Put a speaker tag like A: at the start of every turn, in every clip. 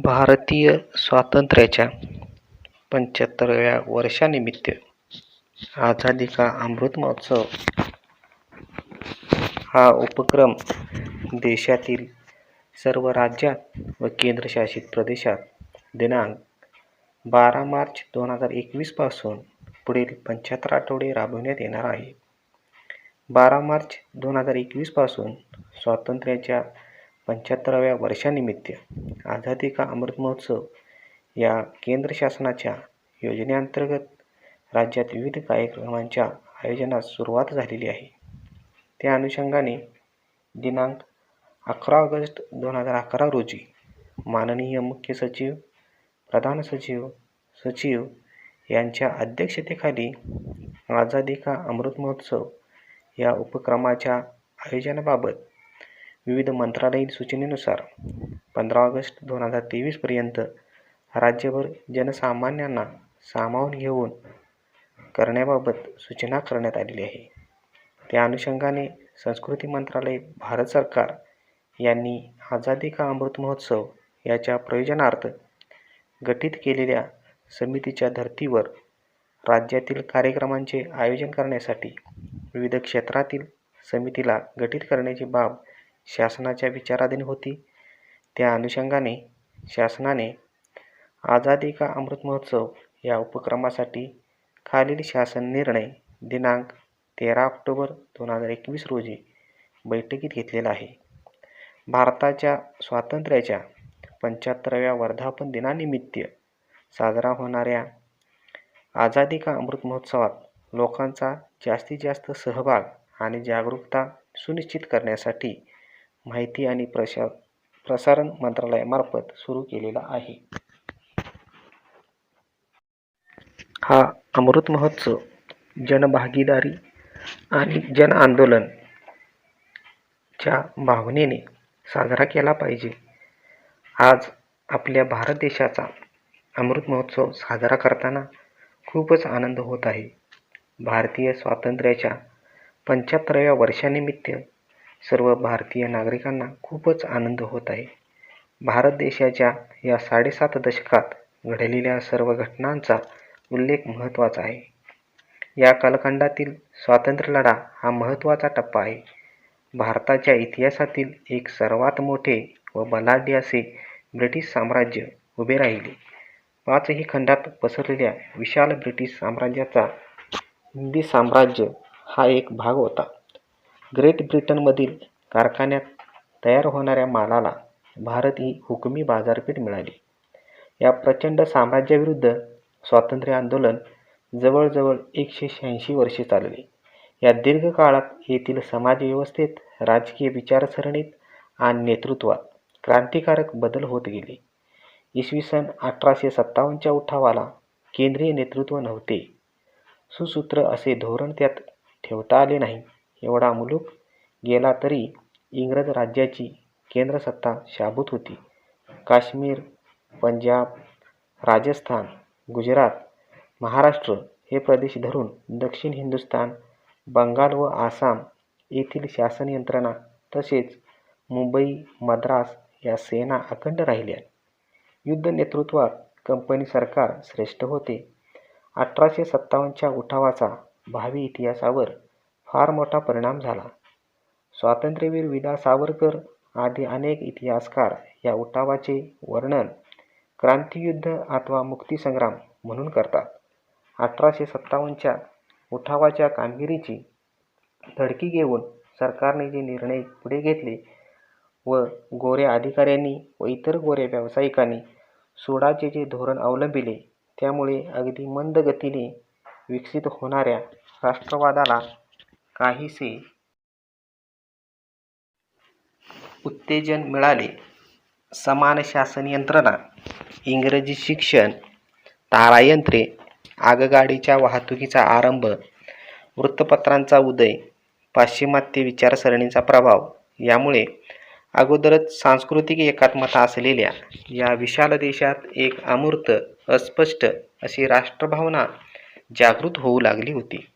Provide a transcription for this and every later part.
A: भारतीय स्वातंत्र्याच्या 75व्या वर्षानिमित्त आझादी का अमृत महोत्सव हा उपक्रम देशातील सर्व राज्यात व केंद्रशासित प्रदेशात दिनांक 12 मार्च 2021 पासून पुढील 75 आठवडे राबविण्यात येणार आहे. 12 मार्च 2021 पासून स्वातंत्र्याच्या 75व्या वर्षानिमित्त आझादी का अमृत महोत्सव या केंद्र शासनाच्या योजनेअंतर्गत राज्यात विविध कार्यक्रमांच्या आयोजनास सुरुवात झालेली आहे. त्या अनुषंगाने दिनांक 11 ऑगस्ट 2011 रोजी माननीय मुख्य सचिव, प्रधान सचिव, सचिव यांच्या अध्यक्षतेखाली आझादी का अमृत महोत्सव या उपक्रमाच्या आयोजनाबाबत विविध मंत्रालयीन सूचनेनुसार 15 ऑगस्ट 2023 पर्यंत राज्यभर जनसामान्यांना सामावून घेऊन करण्याबाबत सूचना करण्यात आलेली आहे. त्या अनुषंगाने संस्कृती मंत्रालय, भारत सरकार यांनी आझादी का अमृत महोत्सव याच्या प्रयोजनार्थ गठीत केलेल्या समितीच्या धर्तीवर राज्यातील कार्यक्रमांचे आयोजन करण्यासाठी विविध क्षेत्रातील समितीला गठीत करण्याची बाब शासनाच्या विचाराधीन होती. त्या अनुषंगाने शासनाने आझादी का अमृत महोत्सव या उपक्रमासाठी खालील शासन निर्णय दिनांक 13 ऑक्टोबर 2021 रोजी बैठकीत घेतलेला आहे. भारताच्या स्वातंत्र्याच्या 75व्या वर्धापन दिनानिमित्त साजरा होणाऱ्या आझादी का अमृत महोत्सवात लोकांचा जास्तीत जास्त सहभाग आणि जागरूकता सुनिश्चित करण्यासाठी माहिती आणि प्रसारण मंत्रालयामार्फत सुरू केलेला आहे. हा अमृत महोत्सव जनभागीदारी आणि जन आंदोलन च्या भावनेने साजरा केला पाहिजे. आज आपल्या भारत देशाचा अमृत महोत्सव साजरा करताना खूपच आनंद होत आहे. भारतीय स्वातंत्र्याच्या 75व्या वर्षानिमित्त सर्व भारतीय नागरिकांना खूपच आनंद होत आहे. भारत देशाच्या या 7.5 दशकात घडलेल्या सर्व घटनांचा उल्लेख महत्त्वाचा आहे. या कालखंडातील स्वातंत्र्यलढा हा महत्त्वाचा टप्पा आहे. भारताच्या इतिहासातील एक सर्वात मोठे व बलाढ्य असे ब्रिटिश साम्राज्य उभे राहिले. 5ही खंडात पसरलेल्या विशाल ब्रिटिश साम्राज्याचा हिंदी साम्राज्य हा एक भाग होता. ग्रेट ब्रिटनमधील कारखान्यात तयार होणाऱ्या मालाला भारत ही हुकुमी बाजारपेठ मिळाली. या प्रचंड साम्राज्याविरुद्ध स्वातंत्र्य आंदोलन जवळजवळ 186 वर्षे चालले. या दीर्घ काळात येथील समाजव्यवस्थेत, राजकीय विचारसरणीत आणि नेतृत्वात क्रांतिकारक बदल होत गेले. इसवी सन 1857च्या उठावाला केंद्रीय नेतृत्व नव्हते. सुसूत्र असे धोरण त्यात ठेवता आले नाही. एवढा मुलूक गेला तरी इंग्रज राज्याची केंद्रसत्ता शाबूत होती. काश्मीर, पंजाब, राजस्थान, गुजरात, महाराष्ट्र हे प्रदेश धरून दक्षिण हिंदुस्थान, बंगाल व आसाम येथील शासन यंत्रणा तसेच मुंबई, मद्रास या सेना अखंड राहिल्या. युद्ध नेतृत्वात कंपनी सरकार श्रेष्ठ होते. 1857च्या उठावाचा भावी इतिहासावर फार मोठा परिणाम झाला. स्वातंत्र्यवीर विदा सावरकर आदी अनेक इतिहासकार या उठावाचे वर्णन क्रांतियुद्ध अथवा मुक्तीसंग्राम म्हणून करतात. 1857च्या उठावाच्या कामगिरीची धडकी घेऊन सरकारने जे निर्णय पुढे घेतले व गोऱ्या अधिकाऱ्यांनी व इतर गोऱ्या व्यावसायिकांनी सूडाचे जे धोरण अवलंबिले त्यामुळे अगदी मंद गतीने विकसित होणाऱ्या राष्ट्रवादाला काहीसे उत्तेजन मिळाले. समान शासन यंत्रणा, इंग्रजी शिक्षण, तारायंत्रे, आगगाडीच्या वाहतुकीचा आरंभ, वृत्तपत्रांचा उदय, पाश्चिमात्य विचारसरणीचा प्रभाव यामुळे अगोदरच सांस्कृतिक एकात्मता असलेल्या या विशाल देशात एक अमूर्त, अस्पष्ट अशी राष्ट्रभावना जागृत होऊ लागली होती.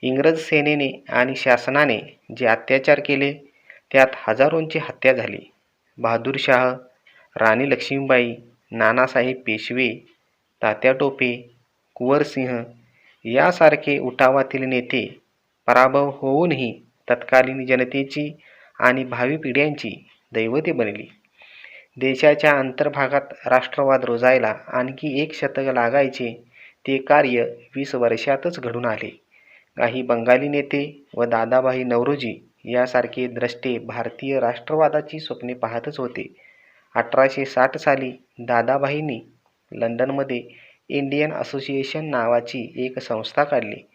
A: इंग्रज सेनेने आणि शासनाने जे अत्याचार केले त्यात हजारोंची हत्या झाली. बहादूर शाह, राणी लक्ष्मीबाई, नानासाहेब पेशवे, तात्या टोपे, कुंवरसिंह यासारखे उठावातील नेते पराभव होऊनही तत्कालीन जनतेची आणि भावी पिढ्यांची दैवते बनली. देशाच्या अंतर्भागात राष्ट्रवाद रुजायला आणखी एक शतक लागायचे ते कार्य 20 वर्षातच घडून आले. काही बंगाली नेते व दादाभाई नौरोजी यासारखे द्रष्टे भारतीय राष्ट्रवादाची स्वप्ने पाहतच होते. 1860 साली दादाभाईंनी लंडनमध्ये इंडियन असोसिएशन नावाची एक संस्था काढली.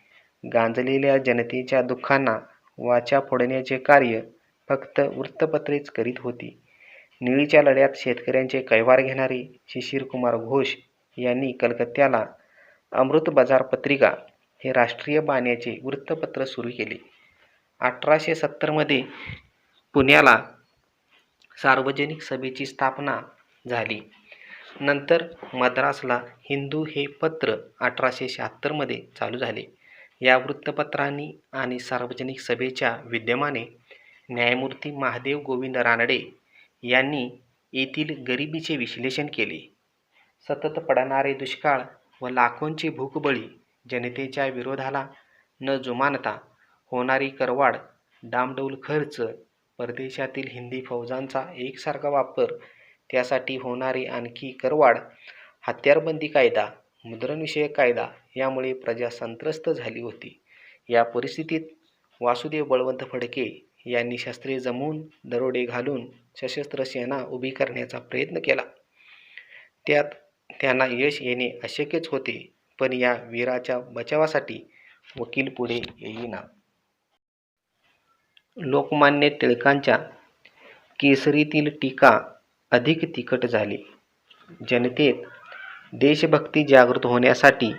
A: गांजलेल्या जनतेच्या दुःखांना वाचा फोडण्याचे कार्य फक्त वृत्तपत्रेच करीत होती. निळीच्या लढ्यात शेतकऱ्यांचे कैवार घेणारे शिशिरकुमार घोष यांनी कलकत्त्याला अमृत बाजार पत्रिका हे राष्ट्रीय बाण्याचे वृत्तपत्र सुरू केले. 1870 मध्ये पुण्याला सार्वजनिक सभेची स्थापना झाली. नंतर मद्रासला हिंदू हे पत्र 1876 मध्ये चालू झाले. या वृत्तपत्रांनी आणि सार्वजनिक सभेच्या विद्यमाने न्यायमूर्ती महादेव गोविंद रानडे यांनी येथील गरिबीचे विश्लेषण केले. सतत पडणारे दुष्काळ व लाखोंची भूकबळी, जनतेच्या विरोधाला न जुमानता होणारी करवाढ, डामडौल खर्च, परदेशातील हिंदी फौजांचा एकसारखा वापर, त्यासाठी होणारी आणखी करवाढ, हत्यारबंदी कायदा, मुद्रणविषयक कायदा यामुळे प्रजा संत्रस्त झाली होती. या परिस्थितीत वासुदेव बळवंत फडके यांनी शस्त्रे जमवून दरोडे घालून सशस्त्र सेना उभी करण्याचा प्रयत्न केला. त्यात त्यांना यश येणे अशक्यच होते, पण या वीराच्या बचावासाठी वकील पुढे येईना. लोकमान्य टिळकांच्या केसरीतील टीका अधिक तिखट झाली. जनतेत देशभक्ती जागृत होण्यासाठी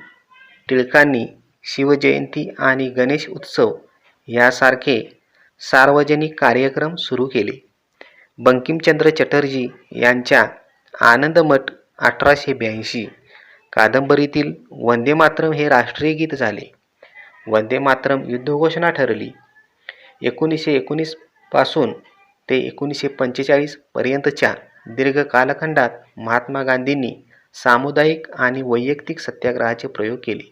A: टिळकांनी शिवजयंती आणि गणेश उत्सव यासारखे सार्वजनिक कार्यक्रम सुरू केले. बंकिमचंद्र चटर्जी यांच्या आनंदमठ 1882 कादंबरीतील वंदे मातरम हे राष्ट्रीय गीत झाले. वंदे मातरम युद्धघोषणा ठरली. 1919 पासून ते 1945 पर्यंतच्या दीर्घ कालखंडात महात्मा गांधींनी सामुदायिक आणि वैयक्तिक सत्याग्रहाचे प्रयोग केले.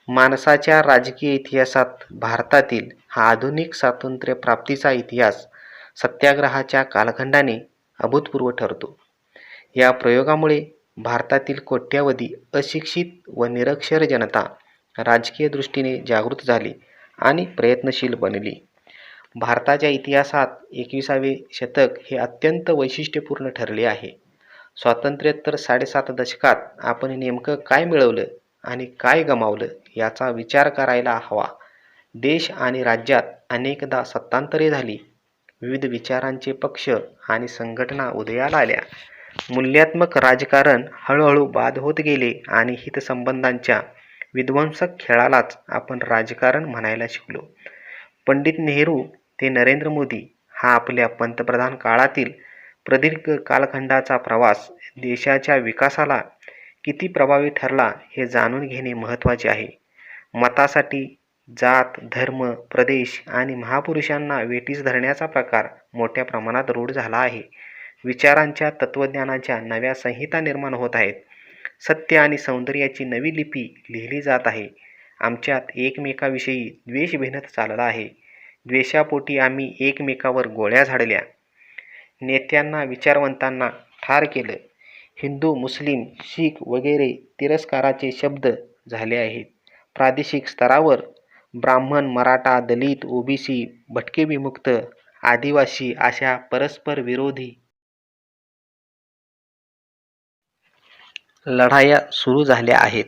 A: माणसाच्या राजकीय इतिहासात भारतातील हा आधुनिक स्वातंत्र्य प्राप्तीचा इतिहास सत्याग्रहाच्या कालखंडाने अभूतपूर्व ठरतो. या प्रयोगामुळे भारतातील कोट्यावधी अशिक्षित व निरक्षर जनता राजकीय दृष्टीने जागृत झाली आणि प्रयत्नशील बनली. भारताच्या इतिहासात 21वे शतक हे अत्यंत वैशिष्ट्यपूर्ण ठरले आहे. स्वातंत्र्योत्तर 7.5 दशकात आपण नेमकं काय मिळवलं आणि काय गमावलं याचा विचार करायला हवा. देश आणि राज्यात अनेकदा सत्तांतरे झाली. विविध विचारांचे पक्ष आणि संघटना उदयाला आल्या. मूल्यात्मक राजकारण हळूहळू बाद होत गेले आणि हितसंबंधांच्या विध्वंसक खेळालाच आपण राजकारण म्हणायला शिकलो. पंडित नेहरू ते नरेंद्र मोदी हा आपल्या पंतप्रधान काळातील प्रदीर्घ कालखंडाचा प्रवास देशाच्या विकासाला किती प्रभावी ठरला हे जाणून घेणे महत्त्वाचे आहे. मतासाठी जात, धर्म, प्रदेश आणि महापुरुषांना वेठीस धरण्याचा प्रकार मोठ्या प्रमाणात रूढ झाला आहे. विचारांच्या, तत्त्वज्ञानाच्या नव्या संहिता निर्माण होत आहेत. सत्य आणि सौंदर्याची नवी लिपी लिहिली जात आहे. आमच्यात एकमेकाविषयी द्वेष भिनत चालला आहे. द्वेषापोटी आम्ही एकमेकावर गोळ्या झाडल्या. नेत्यांना, विचारवंतांना ठार केलं. हिंदू, मुस्लिम, शीख वगैरे तिरस्काराचे शब्द झाले आहेत. प्रादेशिक स्तरावर ब्राह्मण, मराठा, दलित, ओबीसी, भटके विमुक्त, आदिवासी अशा परस्पर विरोधी लढाया सुरू झाल्या आहेत.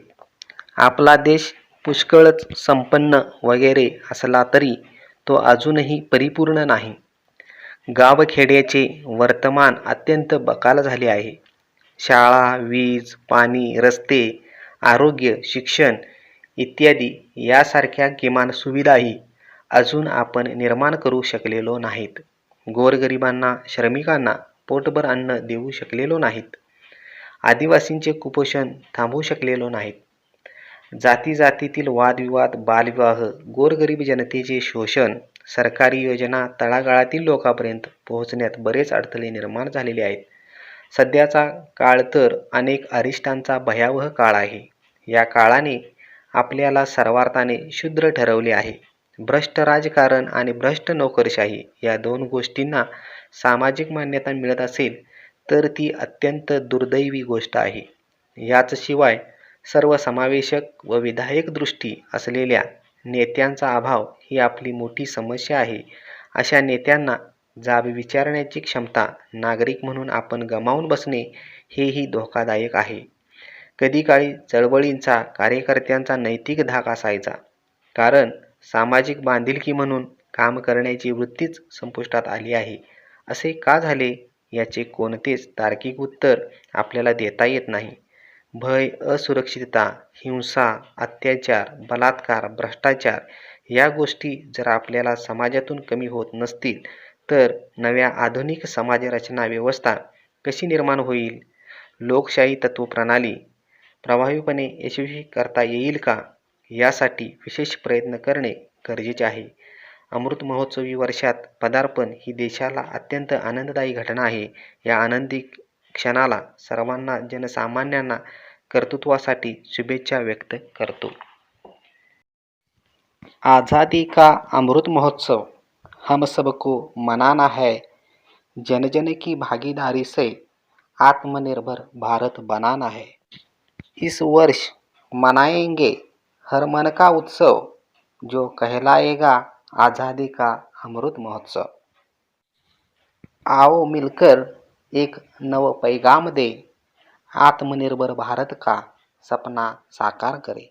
A: आपला देश पुष्कळच संपन्न वगैरे असला तरी तो अजूनही परिपूर्ण नाही. गावखेड्याचे वर्तमान अत्यंत बकाल झाले आहे. शाळा, वीज, पाणी, रस्ते, आरोग्य, शिक्षण इत्यादी यासारख्या किमान सुविधाही अजून आपण निर्माण करू शकलेलो नाहीत. गोरगरिबांना, श्रमिकांना पोटभर अन्न देऊ शकलेलो नाहीत. आदिवासींचे कुपोषण थांबवू शकलेलो नाहीत. जातीजातीतील वादविवाद, बालविवाह, गोरगरीब जनतेचे शोषण, सरकारी योजना तळागाळातील लोकांपर्यंत पोहोचण्यात बरेच अडथळे निर्माण झालेले आहेत. सध्याचा काळ तर अनेक अरिष्टांचा भयावह काळ आहे. या काळाने आपल्याला सर्वार्थाने शूद्र ठरवले आहे. भ्रष्ट राजकारण आणि भ्रष्ट नोकरशाही या दोन गोष्टींना सामाजिक मान्यता मिळत असेल तर ती अत्यंत दुर्दैवी गोष्ट आहे. याच शिवाय सर्वसमावेशक व विधायक दृष्टी असलेल्या नेत्यांचा अभाव ही आपली मोठी समस्या आहे. अशा नेत्यांना जाब विचारण्याची क्षमता नागरिक म्हणून आपण गमावून बसणे हेही धोकादायक आहे. कधीकाळी चळवळींचा कार्यकर्त्यांचा नैतिक धाक असायचा, कारण सामाजिक बांधिलकी म्हणून काम करण्याची वृत्तीच संपुष्टात आली आहे. असे का झाले याचे कोणतेच तार्किक उत्तर आपल्याला देता येत नाही. भय, असुरक्षितता, हिंसा, अत्याचार, बलात्कार, भ्रष्टाचार या गोष्टी जर आपल्याला समाजातून कमी होत नसतील तर नव्या आधुनिक समाजरचना व्यवस्था कशी निर्माण होईल? लोकशाही तत्त्वप्रणाली प्रभावीपणे यशस्वी करता येईल का, यासाठी विशेष प्रयत्न करणे गरजेचे आहे. अमृत महोत्सवी वर्षात पदार्पण ही देशाला अत्यंत आनंददायी घटना आहे. या आनंदी क्षणाला सर्वांना जनसामान्यांना कर्तृत्वासाठी शुभेच्छा व्यक्त करतो. आज़ादी का अमृत महोत्सव हम सबको मनाना है. जन जन की भागीदारी से आत्मनिर्भर भारत बनाना है. इस वर्ष मनाएंगे हर मन का उत्सव, जो कहलाएगा आज़ादी का अमृत महोत्सव. आओ मिलकर एक नव पैगाम दे, आत्मनिर्भर भारत का सपना साकार करें.